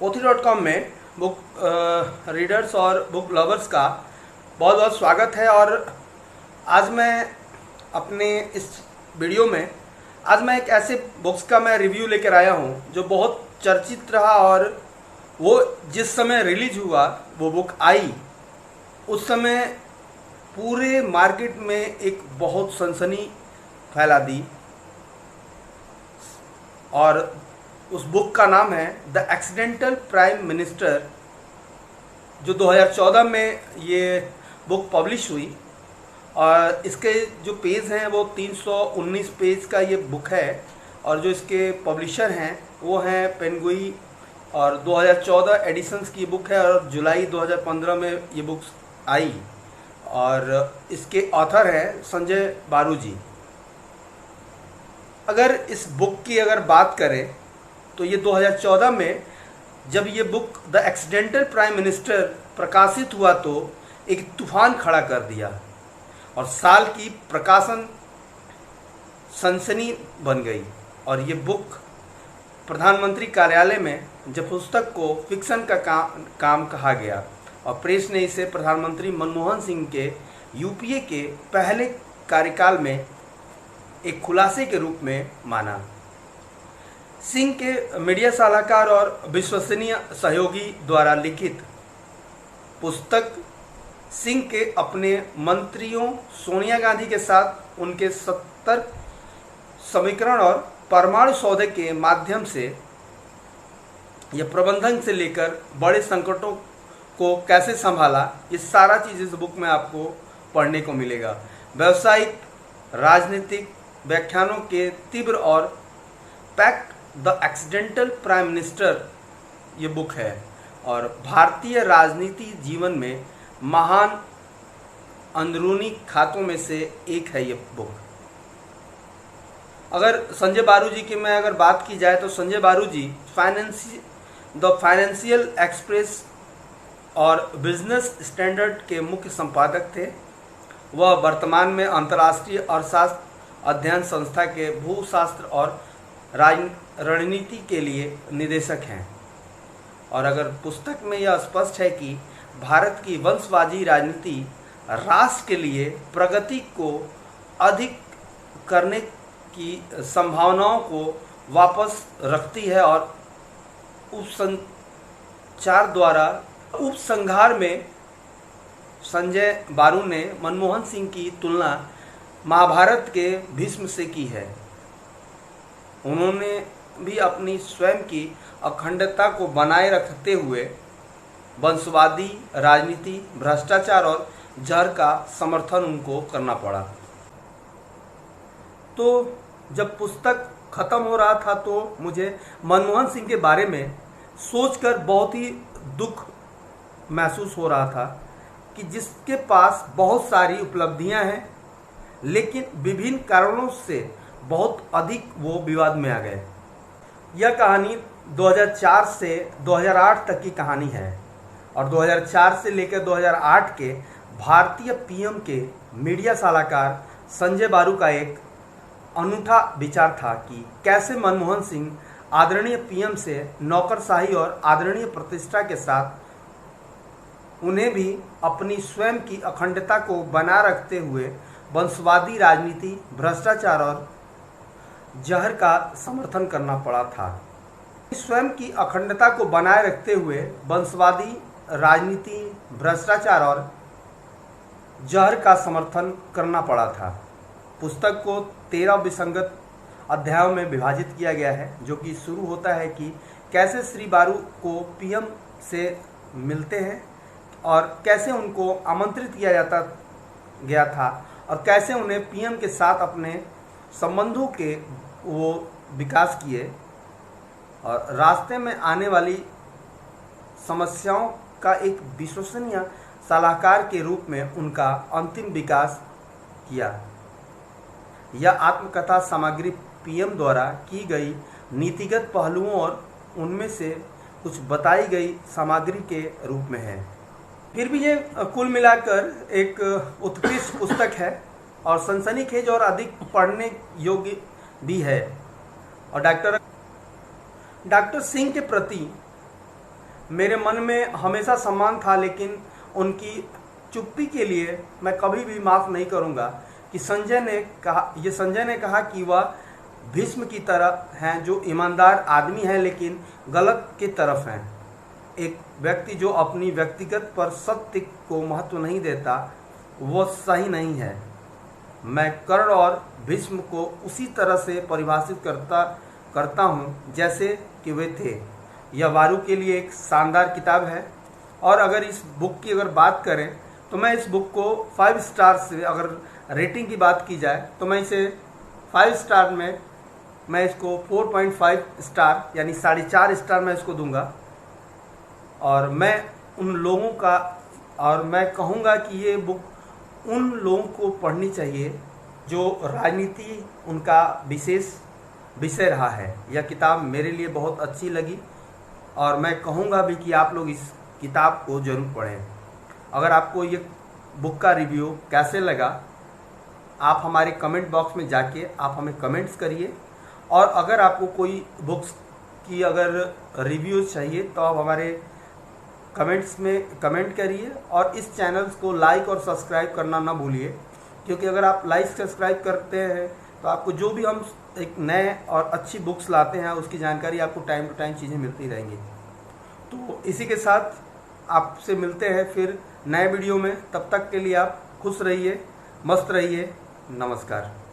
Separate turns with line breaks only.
pothi.com में book readers और book lovers का बहुत बहुत स्वागत है। और आज मैं अपने इस वीडियो में आज मैं एक ऐसे बुक्स का मैं रिव्यू लेकर आया हूँ जो बहुत चर्चित रहा। और वो जिस समय रिलीज हुआ वो बुक आई उस समय पूरे मार्केट में एक बहुत सनसनी फैला दी। और उस बुक का नाम है द एक्सीडेंटल प्राइम मिनिस्टर, जो 2014 में ये बुक पब्लिश हुई। और इसके जो पेज हैं वो 319 पेज का ये बुक है। और जो इसके पब्लिशर हैं वो हैं पेंगुई। और 2014 एडिशंस की बुक है और जुलाई 2015 में ये बुक आई। और इसके ऑथर हैं संजय बारू जी। अगर इस बुक की अगर बात करें तो ये 2014 में जब ये book the accidental prime minister प्रकाशित हुआ तो एक तूफान खड़ा कर दिया और साल की प्रकाशन सनसनी बन गई। और ये बुक प्रधानमंत्री कार्यालय में जब पुस्तक को फिक्शन का काम कहा गया और प्रेस ने इसे प्रधानमंत्री मनमोहन सिंह के यूपीए के पहले कार्यकाल में एक खुलासे के रूप में माना। सिंह के मीडिया सलाहकार और विश्वसनीय सहयोगी द्वारा लिखित पुस्तक सिंह के अपने मंत्रियों सोनिया गांधी के साथ उनके सतर्क समीकरण और परमाणु सौदे के माध्यम से यह प्रबंधन से लेकर बड़े संकटों को कैसे संभाला, ये सारा चीज़ इस बुक में आपको पढ़ने को मिलेगा। व्यावसायिक राजनीतिक व्याख्यानों के तीव्र और पैक्ट द एक्सीडेंटल प्राइम मिनिस्टर ये बुक है। और भारतीय राजनीति जीवन में महान अंदरूनी खातों में से एक है ये बुक। अगर संजय बारू जी की मैं अगर बात की जाए तो संजय बारू जी द फाइनेंशियल एक्सप्रेस और बिजनेस स्टैंडर्ड के मुख्य संपादक थे। वह वर्तमान में अंतर्राष्ट्रीय अर्थशास्त्र अध्ययन संस्था के भूशास्त्र और रणनीति के लिए निदेशक हैं। और अगर पुस्तक में यह स्पष्ट है कि भारत की वंशवादी राजनीति राष्ट्र के लिए प्रगति को अधिक करने की संभावनाओं को वापस रखती है। और उपसंहार में संजय बारू ने मनमोहन सिंह की तुलना महाभारत के भीष्म से की है। उन्होंने भी अपनी स्वयं की अखंडता को बनाए रखते हुए वंशवादी राजनीति, भ्रष्टाचार और जहर का समर्थन उनको करना पड़ा। तो जब पुस्तक खत्म हो रहा था तो मुझे मनमोहन सिंह के बारे में सोचकर बहुत ही दुख महसूस हो रहा था कि जिसके पास बहुत सारी उपलब्धियां हैं लेकिन विभिन्न कारणों से बहुत अधिक वो विवाद में आ गए। यह कहानी 2004 से 2008 तक की कहानी है। और 2004 से लेकर 2008 के भारतीय पीएम के मीडिया सलाहकार संजय बारू का एक अनूठा विचार था कि कैसे मनमोहन सिंह आदरणीय पीएम से नौकरशाही और आदरणीय प्रतिष्ठा के साथ उन्हें भी अपनी स्वयं की अखंडता को बना रखते हुए वंशवादी राजनीति, भ्रष्टाचार और जहर का समर्थन करना पड़ा था। स्वयं की अखंडता को बनाए रखते हुए वंशवादी राजनीति, भ्रष्टाचार और जहर का समर्थन करना पड़ा था। पुस्तक को 13 विसंगत अध्यायों में विभाजित किया गया है, जो कि शुरू होता है कि कैसे श्री बारू को पीएम से मिलते हैं और कैसे उनको आमंत्रित किया गया था और कैसे उन्हें पीएम के साथ अपने संबंधों के वो विकास किए और रास्ते में आने वाली समस्याओं का एक विश्वसनीय सलाहकार के रूप में उनका अंतिम विकास किया। यह आत्मकथा सामग्री पीएम द्वारा की गई नीतिगत पहलुओं और उनमें से कुछ बताई गई सामग्री के रूप में है। फिर भी ये कुल मिलाकर एक उत्कृष्ट पुस्तक है और सनसनीखेज और अधिक पढ़ने योग्य भी है। और डॉक्टर सिंह के प्रति मेरे मन में हमेशा सम्मान था, लेकिन उनकी चुप्पी के लिए मैं कभी भी माफ़ नहीं करूंगा कि संजय ने कहा कि वह भीष्म की तरह हैं जो ईमानदार आदमी है लेकिन गलत की तरफ हैं। एक व्यक्ति जो अपनी व्यक्तिगत पर सत्य को महत्व नहीं देता वो सही नहीं है। मैं कर्ण और भीष्म को उसी तरह से परिभाषित करता हूँ जैसे कि वे थे। यह वारू के लिए एक शानदार किताब है, और अगर इस बुक की अगर बात करें तो मैं इस बुक को 5 स्टार से, अगर रेटिंग की बात की जाए तो मैं इसे 5 स्टार में मैं इसको 4.5 स्टार यानी 4.5 स्टार मैं इसको दूंगा। और मैं उन लोगों का और मैं कहूँगा कि ये बुक उन लोगों को पढ़नी चाहिए जो राजनीति उनका विशेष विषय रहा है। यह किताब मेरे लिए बहुत अच्छी लगी और मैं कहूँगा भी कि आप लोग इस किताब को ज़रूर पढ़ें। अगर आपको ये बुक का रिव्यू कैसे लगा, आप हमारे कमेंट बॉक्स में जाके आप हमें कमेंट्स करिए, और अगर आपको कोई बुक्स की अगर रिव्यू चाहिए तो आप हमारे कमेंट्स में कमेंट करिए, और इस चैनल को लाइक और सब्सक्राइब करना ना भूलिए, क्योंकि अगर आप लाइक सब्सक्राइब करते हैं तो आपको जो भी हम एक नए और अच्छी बुक्स लाते हैं उसकी जानकारी आपको टाइम टू टाइम चीज़ें मिलती रहेंगी। तो इसी के साथ आपसे मिलते हैं फिर नए वीडियो में। तब तक के लिए आप खुश रहिए, मस्त रहिए। नमस्कार।